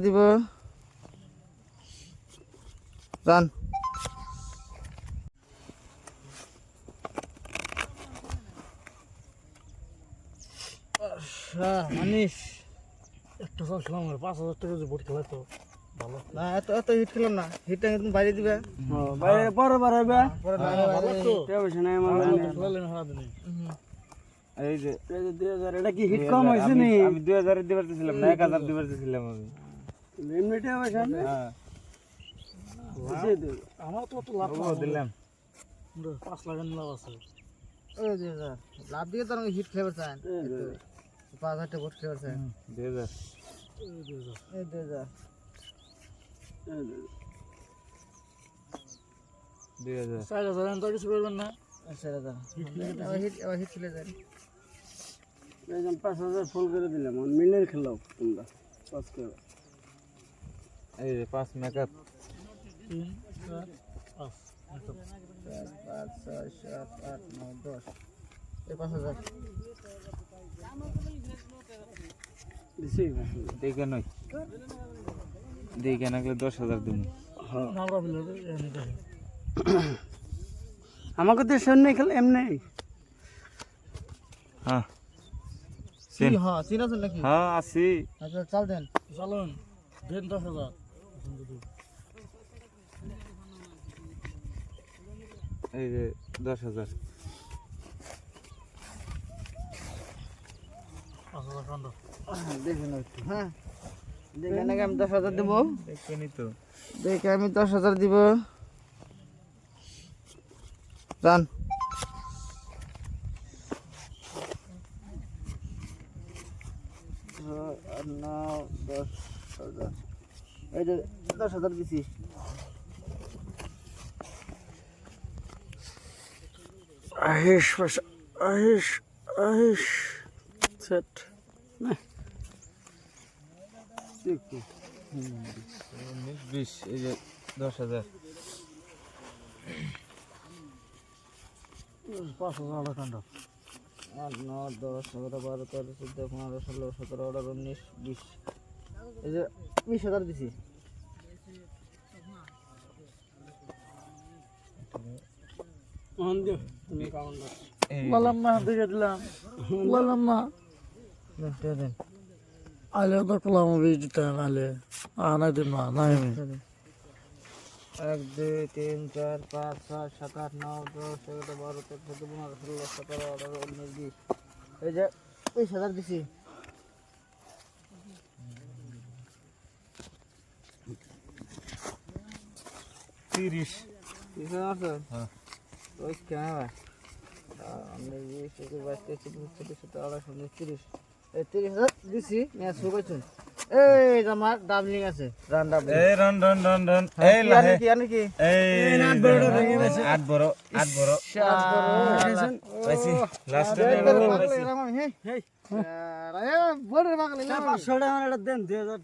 দিব রান মানিস একটা চাচ্ছিলাম 5,000 টাকা যে ভোট খেলা তো ভালো না এত এত হিট খেলাম না হিটটা কিন্তু বাইরে দিবে বাইরে পরে বাড়াইবে পরে ভালো তো পয়সা নাই আমার খেলালে না দিনে এই যে 2000 এটা কি হিট কম হয়েছে নি আমি 2000 দিবার দিছিলাম না 1000 দিবার দিছিলাম আমি এমনিতে পয়সা না হ্যাঁ আমার তো অত লাভ ও দিলাম 5 লাখ লাভ আছে ওই যে লাভ দিয়ে তো হিট খেলতে চান 5,000 টাকা ভোট খেলতে চান 2000 এই 2000 2000 4,000 তো কিছু করবেন না আচ্ছা দাদা আবার হিট খেলে যান এই 5,000 ফুল করে দিলাম মিনের খেলাও তোমরা 5 করে এই যে 5 মেকআপ 3 4 5 5 6 7 8 9 10 এই 5,000 দিছি দেখে নই দেখে না গেলে 10,000 দিন আমরা বলে এনে দেয় আমাকে তো সামনে খেলা এমনি হ্যাঁ সিন হ্যাঁ সিন আছে নাকি হ্যাঁ আসি আচ্ছা চাল দেন চালুন দেন 10,000 এই যে 10,000 5,000 খন্ড দেখেন একটু হ্যাঁ দেখেন আগে আমি 10,000 দেবো দেখবেনই তো দেখে আমি 10,000 দিব রান নয় 10,000 এই যে 10,000 দিছি আহিস পয়সা আহিস আহিস সেট না 20 এই যে 10,000 5,000 খন্ড 8 9 10 11 12 13 14 15 16 17 18 19 20 এই যে 20,000 দিছি অন দিও তুমি কাউন্ট বললাম না দেখে দিলাম বললাম না দেন আলে তো কলাম দিতে আলে আনা দিন না নাই আমি 1 2 3 4 5 6 7 8 9 10 11 12 13 14 15 16 17 18 19 20 এই যে 20,000 দিছি তিরিশ আছে হ্যাঁ ওই কেমন আমি 20 22 23 24 25 30 30,000 দিছি ম্যাচ শুরু করছেন এই আমার ডাবলিং আছে রান ডাবলিং এই রন রন রন রন এই লাহে কি এই 8 বড় পাইছি লাস্ট বড় বাঙালি 500 টাকা দেন 2000